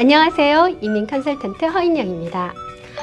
안녕하세요. 이민 컨설턴트 허인영입니다.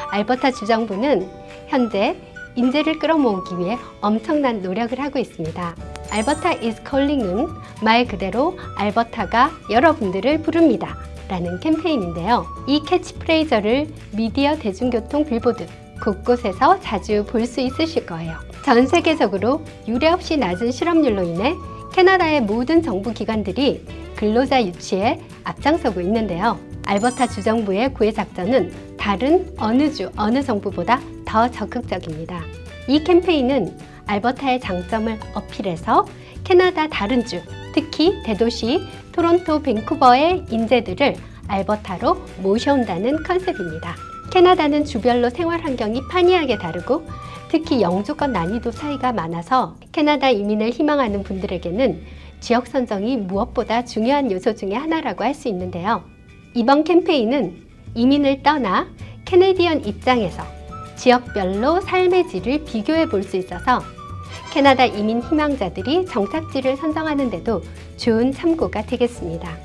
알버타 주정부는 현재 인재를 끌어모으기 위해 엄청난 노력을 하고 있습니다. 알버타 is calling은 말 그대로 알버타가 여러분들을 부릅니다 라는 캠페인인데요. 이 캐치프레이저를 미디어, 대중교통, 빌보드 곳곳에서 자주 볼 수 있으실 거예요. 전 세계적으로 유례없이 낮은 실업률로 인해 캐나다의 모든 정부 기관들이 근로자 유치에 앞장서고 있는데요. 알버타 주정부의 구애 작전은 다른 어느 주, 어느 정부보다 더 적극적입니다. 이 캠페인은 알버타의 장점을 어필해서 캐나다 다른 주, 특히 대도시 토론토, 밴쿠버의 인재들을 알버타로 모셔온다는 컨셉입니다. 캐나다는 주별로 생활 환경이 판이하게 다르고 특히 영주권 난이도 차이가 많아서 캐나다 이민을 희망하는 분들에게는 지역 선정이 무엇보다 중요한 요소 중에 하나라고 할 수 있는데요. 이번 캠페인은 이민을 떠나 캐네디언 입장에서 지역별로 삶의 질을 비교해 볼 수 있어서 캐나다 이민 희망자들이 정착지를 선정하는 데도 좋은 참고가 되겠습니다.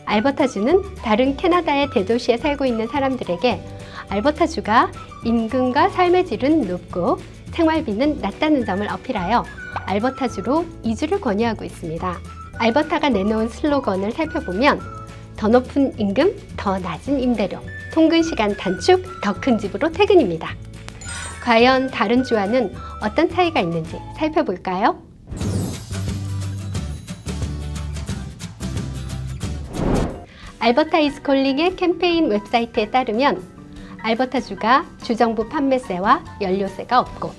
알버타주는 다른 캐나다의 대도시에 살고 있는 사람들에게 알버타주가 임금과 삶의 질은 높고 생활비는 낮다는 점을 어필하여 알버타주로 이주를 권유하고 있습니다. 알버타가 내놓은 슬로건을 살펴보면 더 높은 임금, 더 낮은 임대료, 통근 시간 단축, 더 큰 집으로 퇴근입니다. 과연 다른 주와는 어떤 차이가 있는지 살펴볼까요? 알버타 is calling의 캠페인 웹사이트에 따르면 알버타주가 주정부 판매세와 연료세가 없고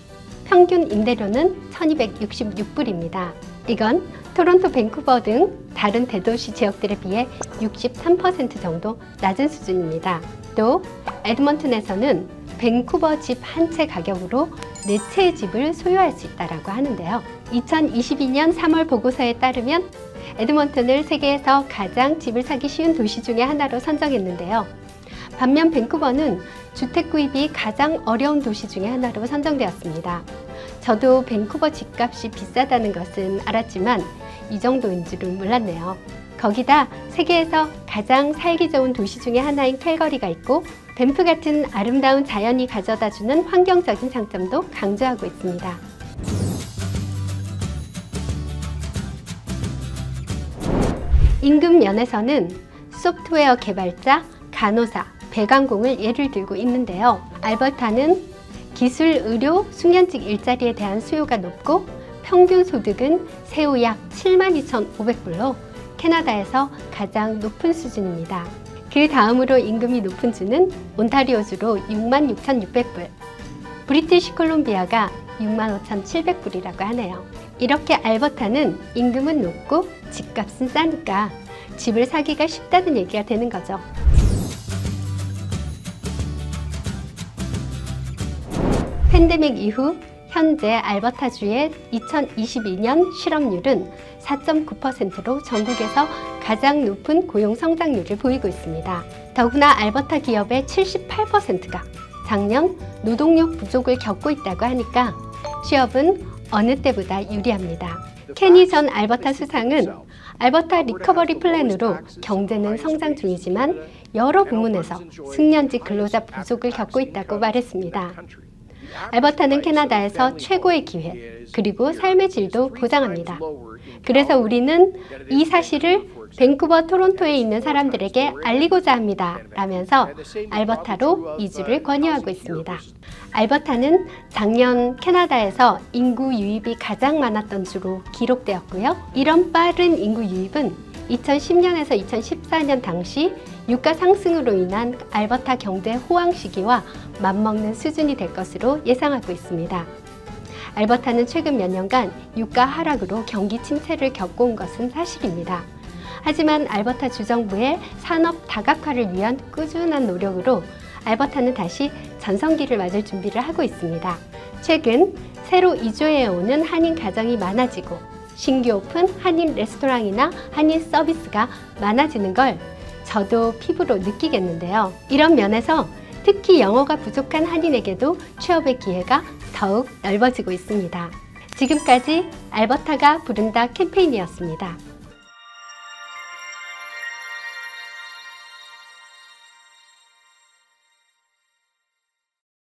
평균 임대료는 1266불입니다. 이건 토론토, 밴쿠버 등 다른 대도시 지역들에 비해 63% 정도 낮은 수준입니다. 또 에드먼튼에서는 밴쿠버 집 한 채 가격으로 4채의 집을 소유할 수 있다고 하는데요. 2022년 3월 보고서에 따르면 에드먼튼을 세계에서 가장 집을 사기 쉬운 도시 중에 하나로 선정했는데요. 반면 밴쿠버는 주택 구입이 가장 어려운 도시 중에 하나로 선정되었습니다. 저도 밴쿠버 집값이 비싸다는 것은 알았지만 이 정도인 줄은 몰랐네요. 거기다 세계에서 가장 살기 좋은 도시 중에 하나인 캘거리가 있고 밴프 같은 아름다운 자연이 가져다주는 환경적인 장점도 강조하고 있습니다. 임금 면에서는 소프트웨어 개발자, 간호사, 배관공을 예를 들고 있는데요. 알버타는 기술, 의료, 숙련직 일자리에 대한 수요가 높고 평균 소득은 세후 약 72,500불로 캐나다에서 가장 높은 수준입니다. 그 다음으로 임금이 높은 주는 온타리오주로 66,600불, 브리티시 콜롬비아가 65,700불이라고 하네요. 이렇게 알버타는 임금은 높고 집값은 싸니까 집을 사기가 쉽다는 얘기가 되는 거죠. 팬데믹 이후 현재 알버타주의 2022년 실업률은 4.9%로 전국에서 가장 높은 고용 성장률을 보이고 있습니다. 더구나 알버타 기업의 78%가 작년 노동력 부족을 겪고 있다고 하니까 취업은 어느 때보다 유리합니다. 케니 전 알버타 수상은 알버타 리커버리 플랜으로 경제는 성장 중이지만 여러 부문에서 숙련직 근로자 부족을 겪고 있다고 말했습니다. 알버타는 캐나다에서 최고의 기회, 그리고 삶의 질도 보장합니다. 그래서 우리는 이 사실을 밴쿠버, 토론토에 있는 사람들에게 알리고자 합니다 라면서 알버타로 이주를 권유하고 있습니다. 알버타는 작년 캐나다에서 인구 유입이 가장 많았던 주로 기록되었고요. 이런 빠른 인구 유입은 2010년에서 2014년 당시 유가 상승으로 인한 알버타 경제 호황 시기와 맞먹는 수준이 될 것으로 예상하고 있습니다. 알버타는 최근 몇 년간 유가 하락으로 경기 침체를 겪어온 것은 사실입니다. 하지만 알버타 주정부의 산업 다각화를 위한 꾸준한 노력으로 알버타는 다시 전성기를 맞을 준비를 하고 있습니다. 최근 새로 이주해 오는 한인 가정이 많아지고 신규 오픈 한인 레스토랑이나 한인 서비스가 많아지는 걸 저도 피부로 느끼겠는데요. 이런 면에서 특히 영어가 부족한 한인에게도 취업의 기회가 더욱 넓어지고 있습니다. 지금까지 알버타가 부른다 캠페인이었습니다.